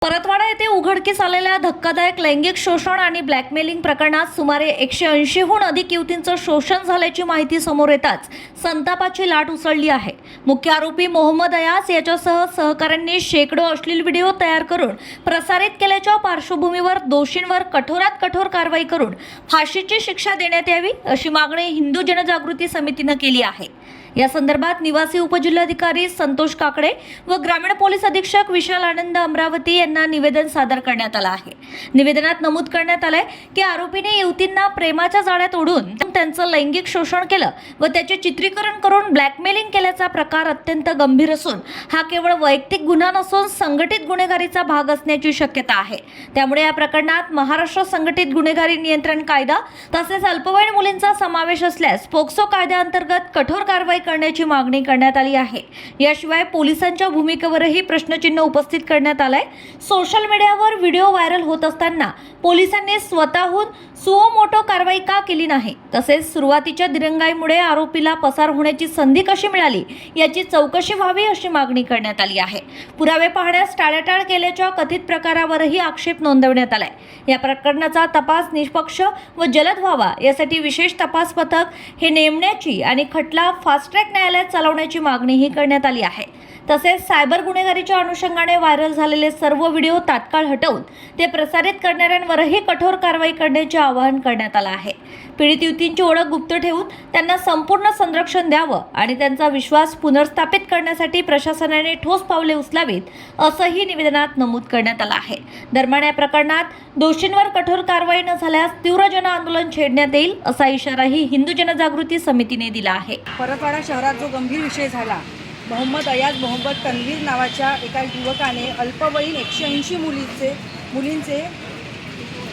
परतवाडा येथे उघडकीस आलेल्या धक्कादायक लैंगिक शोषण आणि ब्लॅकमेलिंग प्रकरणात सुमारे 180हून अधिक युवतींचं शोषण झाल्याची माहिती समोर येताच संतापाची लाट उसळली आहे। मुख्य आरोपी मोहम्मद अयाज याच्यासह सहकाऱ्यांनी शेकडो अश्लील व्हिडिओ तयार करून प्रसारित केल्याच्या पार्श्वभूमीवर दोषींवर कठोरात कठोर कारवाई करून फाशीची शिक्षा देण्यात यावी अशी मागणी हिंदू जनजागृती समितीने केली आहे। या संदर्भात निवासी उपजिल्हाधिकारी संतोष काकडे व ग्रामीण पोलीस अधीक्षक विशाल आनंद अमरावती यांना निवेदन सादर करण्यात आलं आहे। निवेदनात नमूद करण्यात आलंय की आरोपीने युवतींना प्रेमाच्या जाळ्यात ओढून त्यांचं लैंगिक शोषण केलं व त्याचे चित्रीकरण करून ब्लॅकमेलिंग केल्याचा प्रकार अत्यंत गंभीर असून हा केवळ वैयक्तिक गुन्हा नसून संघटित गुन्हेगारीचा भाग असण्याची शक्यता आहे। त्यामुळे या प्रकरणात महाराष्ट्र संघटित गुन्हेगारी नियंत्रण कायदा तसेच अल्पवयीन मुलींचा समावेश असल्यास पोक्सो कायद्याअंतर्गत कठोर कारवाई करण्याची मागणी करण्यात आली आहे। याशिवाय पोलिसांच्या भूमिकेवरही प्रश्नचिन्ह उपस्थित करण्यात आलंय। सोशल मीडियावर व्हिडिओ व्हायरल होत असताना पोलिसांनी स्वतःहून सुओ मोटो कारवाई का केली नाही, तसेच सुरुवातीच्या दिरंगाईमुळे आरोपीला पसार होण्याची संधी कशी मिळाली याची चौकशी व्हावी अशी मागणी करण्यात आली आहे। पुरावे पाहण्यास टाळाटाळ केल्याच्या कथित प्रकारावरही आक्षेप नोंदवण्यात आलाय। या प्रकरणाचा तपास निष्पक्ष व जलद व्हावा यासाठी विशेष तपास पथक हे नेमण्याची आणि खटला फास्ट ट्रॅक न्यायालयात चालवण्याची मागणीही करण्यात आली आहे। तसेच सायबर गुन्हेगारीच्या अनुषंगाने व्हायरल झालेले सर्व व्हिडिओ तात्काळ हटवून ते प्रसारित करणाऱ्यांवरही कठोर कारवाई करण्याचे आवाहन करण्यात आलं आहे। पीडित युवतींची ओळख गुप्त ठेवून त्यांना संपूर्ण संरक्षण द्यावं आणि त्यांचा विश्वास पुनर्स्थापित करण्यासाठी प्रशासनाने ठोस पावले उचलावीत असंही निवेदनात नमूद करण्यात आलं आहे। दरम्यान या प्रकरणात दोषींवर कठोर कारवाई न झाल्यास तीव्र जन आंदोलन छेडण्यात येईल असा इशाराही हिंदू जनजागृती समितीने दिला आहे। परतवाडा शहरात जो गंभीर विषय झाला, मोहम्मद अयाज मोहम्मद तन्वीर नावाच्या एका युवकाने अल्पवयीन 180 मुलींचे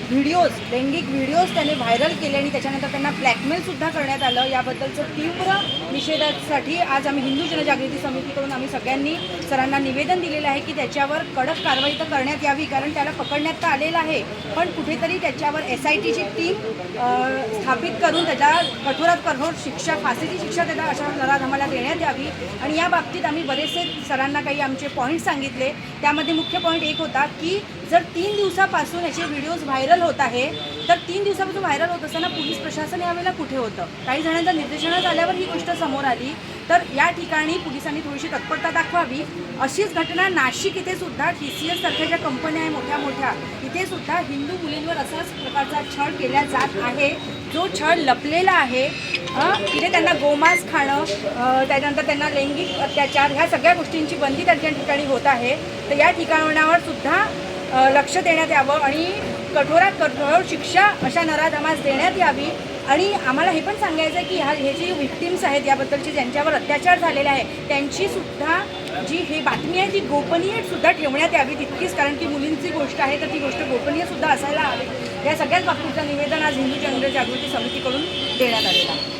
लैंगिक व्हिडिओज त्याने व्हायरल केले आणि त्याच्यानंतर त्यांना ब्लॅकमेलसुद्धा करण्यात आलं। याबद्दलचं तीव्र निषेधासाठी आज आम्ही हिंदू जनजागृती समितीकडून आम्ही सगळ्यांनी सरांना निवेदन दिलेलं आहे की त्याच्यावर कडक कारवाई तर करण्यात यावी, कारण त्याला पकडण्यात तर आलेलं आहे, पण कुठेतरी त्याच्यावर SITची टीम स्थापित करून त्याच्या कठोरात कठोर शिक्षा, फाशीची शिक्षा त्याला अशा नराधमाला देण्यात यावी। आणि या बाबतीत आम्ही बरेचसे सरांना काही आमचे पॉईंट सांगितले। त्यामध्ये मुख्य पॉईंट एक होता की जर 3 दिवसापासून याचे व्हिडिओज व्हायरल होत आहे, तर 3 दिवसापासून व्हायरल होत असताना पोलीस प्रशासन यावेळेला कुठे होतं? काही जणांच्या निर्देशनात आल्यावर ही गोष्ट समोर आली, तर या ठिकाणी पोलिसांनी थोडीशी तत्परता दाखवावी। अशीच घटना नाशिक इथे सुद्धा TCS सारख्या ज्या कंपन्या आहे मोठ्या मोठ्या, इथे सुद्धा हिंदू मुलींवर असाच प्रकारचा छळ केला जात आहे, जो छळ लपलेला आहे। तिथे त्यांना गोमांस खाणं, त्यानंतर त्यांना लैंगिक अत्याचार, ह्या सगळ्या गोष्टींची बंदी त्यांच्या ठिकाणी होत आहे। तर या ठिकाणावर सुद्धा लक्ष देण्यात यावं आणि कठोरात कठोर शिक्षा अशा नराधमास देण्यात यावी। आणि आम्हाला हे पण सांगायचं आहे की हे जे व्हिक्टिम्स आहेत, याबद्दलचे ज्यांच्यावर अत्याचार झालेले आहे, त्यांची सुद्धा जी हे बातमी आहे ती गोपनीयसुद्धा ठेवण्यात यावी तितकीच, कारण की मुलींची गोष्ट आहे तर ती गोष्ट गोपनीयसुद्धा असायला हवी। या सगळ्याच बाबतीचं निवेदन आज हिंदू जनजागृती समितीकडून देण्यात आलेलं आहे।